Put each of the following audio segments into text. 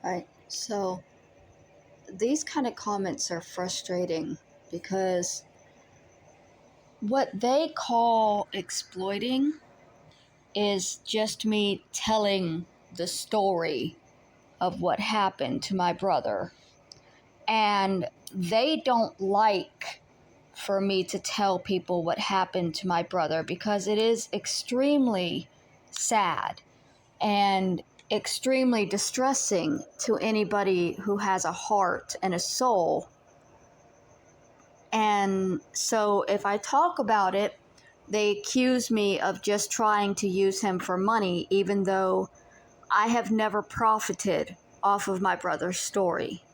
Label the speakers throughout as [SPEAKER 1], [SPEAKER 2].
[SPEAKER 1] Right. So these kind of comments are frustrating because what they call exploiting is just me telling the story of what happened to my brother. And they don't like for me to tell people what happened to my brother because it is extremely sad and extremely distressing to anybody who has a heart and a soul. And so if I talk about it, they accuse me of just trying to use him for money, even though I have never profited off of my brother's story.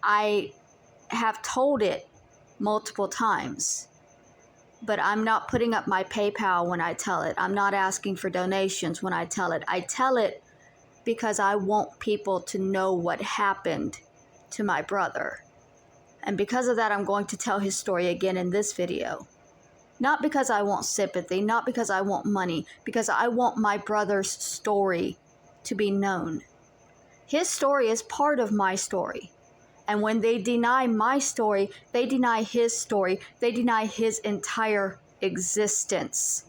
[SPEAKER 1] I have told it multiple times, but I'm not putting up my PayPal when I tell it. I'm not asking for donations when I tell it. I tell it because I want people to know what happened to my brother. And because of that, I'm going to tell his story again in this video. Not because I want sympathy, not because I want money, because I want my brother's story to be known. His story is part of my story. And when they deny my story, they deny his story. They deny his entire existence.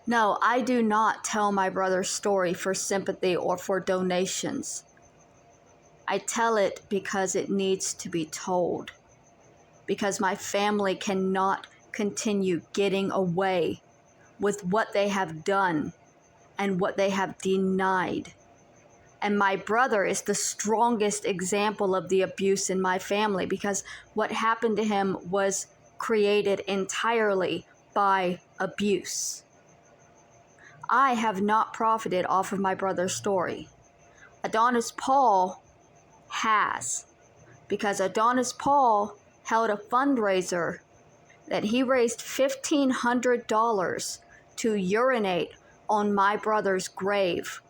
[SPEAKER 1] No, I do not tell my brother's story for sympathy or for donations. I tell it because it needs to be told. Because my family cannot continue getting away with what they have done and what they have denied. And my brother is the strongest example of the abuse in my family because what happened to him was created entirely by abuse. I have not profited off of my brother's story. Adonis Paul has, because Adonis Paul held a fundraiser that he raised $1,500 to urinate on my brother's grave.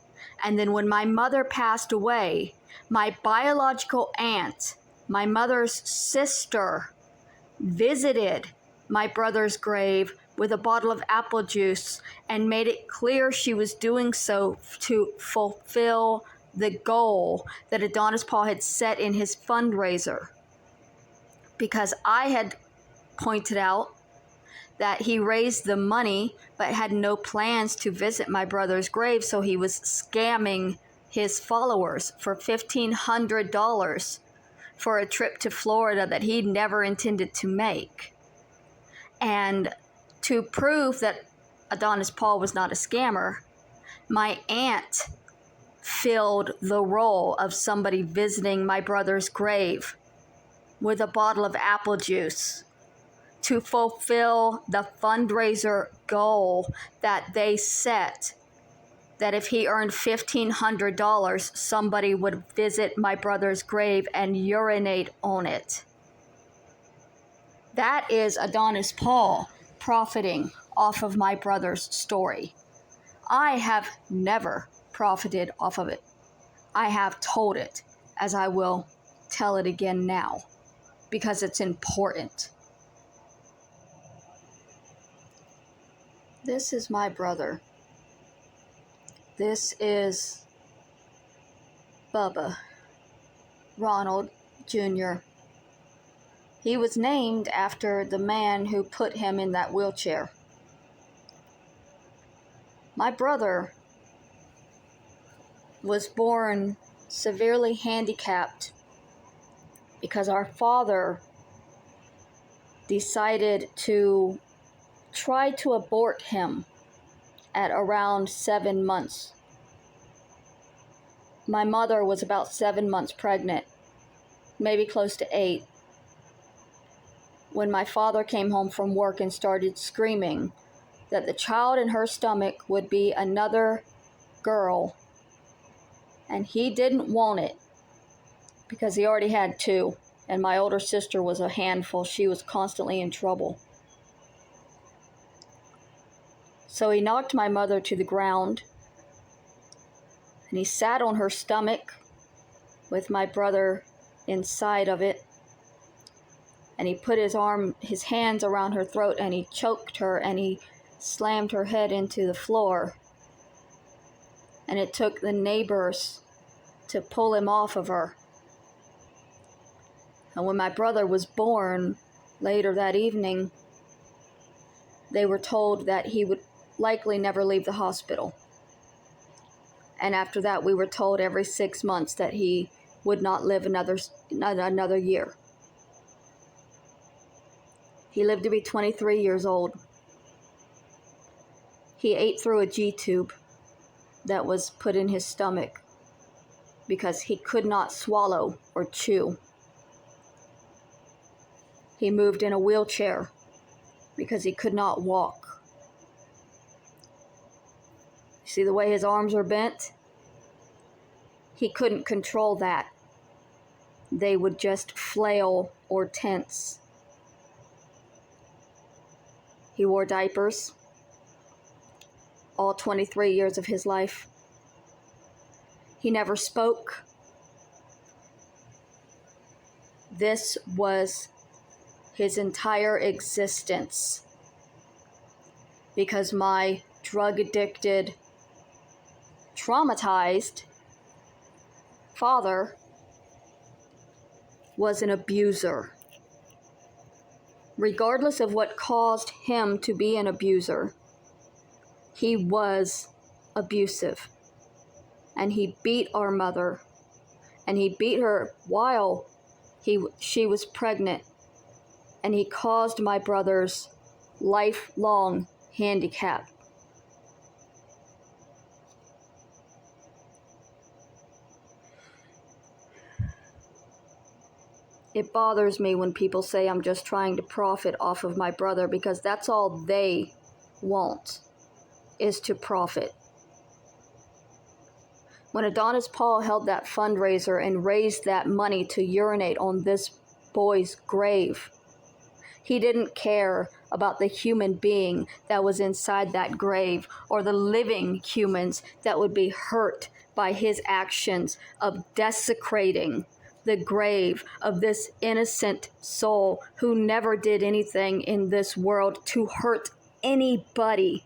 [SPEAKER 1] And then when my mother passed away, my biological aunt, my mother's sister, visited my brother's grave with a bottle of apple juice and made it clear she was doing so to fulfill the goal that Adonis Paul had set in his fundraiser. Because I had pointed out that he raised the money but had no plans to visit my brother's grave, so he was scamming his followers for $1,500 for a trip to Florida that he never intended to make. And to prove that Adonis Paul was not a scammer, my aunt filled the role of somebody visiting my brother's grave with a bottle of apple juice to fulfill the fundraiser goal that they set, that if he earned $1,500, somebody would visit my brother's grave and urinate on it. That is Adonis Paul profiting off of my brother's story. I have never profited off of it. I have told it, as I will tell it again now, because it's important. This is my brother. This is Bubba, Ronald Jr. He was named after the man who put him in that wheelchair. My brother was born severely handicapped because our father decided to try to abort him at around 7 months. My mother was about 7 months pregnant, maybe close to 8, when my father came home from work and started screaming that the child in her stomach would be another girl, and he didn't want it because he already had 2, and my older sister was a handful. She was constantly in trouble. So he knocked my mother to the ground, and he sat on her stomach with my brother inside of it, and he put his hands around her throat, and he choked her, and he slammed her head into the floor. And it took the neighbors to pull him off of her. And when my brother was born later that evening, they were told that he would likely never leave the hospital. And after that, we were told every 6 months that he would not live another year. He lived to be 23 years old. He ate through a G-tube that was put in his stomach because he could not swallow or chew. He moved in a wheelchair because he could not walk. See the way his arms are bent? He couldn't control that. They would just flail or tense. He wore diapers all 23 years of his life. He never spoke. This was his entire existence because my drug-addicted, traumatized father was an abuser. Regardless of what caused him to be an abuser, he was abusive. And he beat our mother. And he beat her while she was pregnant. And he caused my brother's lifelong handicap. It bothers me when people say I'm just trying to profit off of my brother, because that's all they want, is to profit. When Adonis Paul held that fundraiser and raised that money to urinate on this boy's grave, he didn't care about the human being that was inside that grave or the living humans that would be hurt by his actions of desecrating the grave of this innocent soul who never did anything in this world to hurt anybody,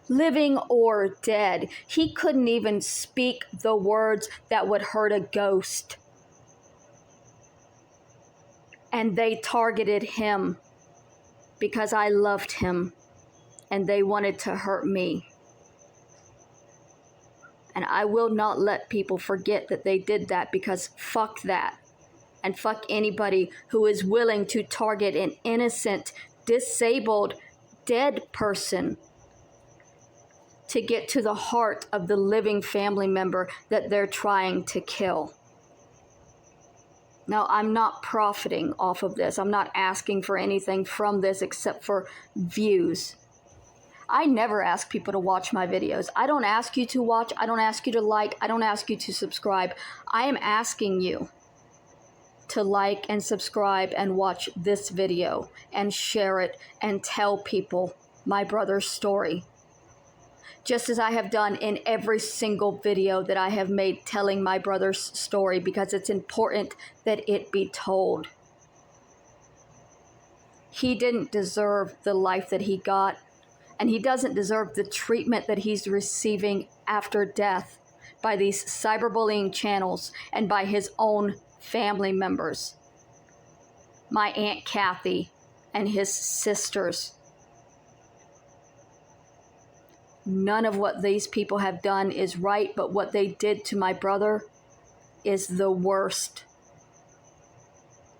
[SPEAKER 1] living or dead. He couldn't even speak the words that would hurt a ghost. And they targeted him because I loved him and they wanted to hurt me. And I will not let people forget that they did that, because fuck that. And fuck anybody who is willing to target an innocent, disabled, dead person to get to the heart of the living family member that they're trying to kill. Now, I'm not profiting off of this. I'm not asking for anything from this except for views. I never ask people to watch my videos. I don't ask you to watch. I don't ask you to like. I don't ask you to subscribe. I am asking you to like and subscribe and watch this video and share it and tell people my brother's story. Just as I have done in every single video that I have made telling my brother's story, because it's important that it be told. He didn't deserve the life that he got. And he doesn't deserve the treatment that he's receiving after death by these cyberbullying channels and by his own family members. My Aunt Kathy and his sisters. None of what these people have done is right, but what they did to my brother is the worst.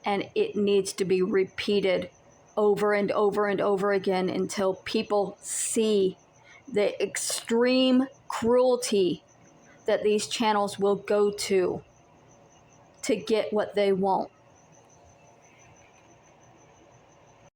[SPEAKER 1] And it needs to be repeated over and over and over again until people see the extreme cruelty that these channels will go to get what they want.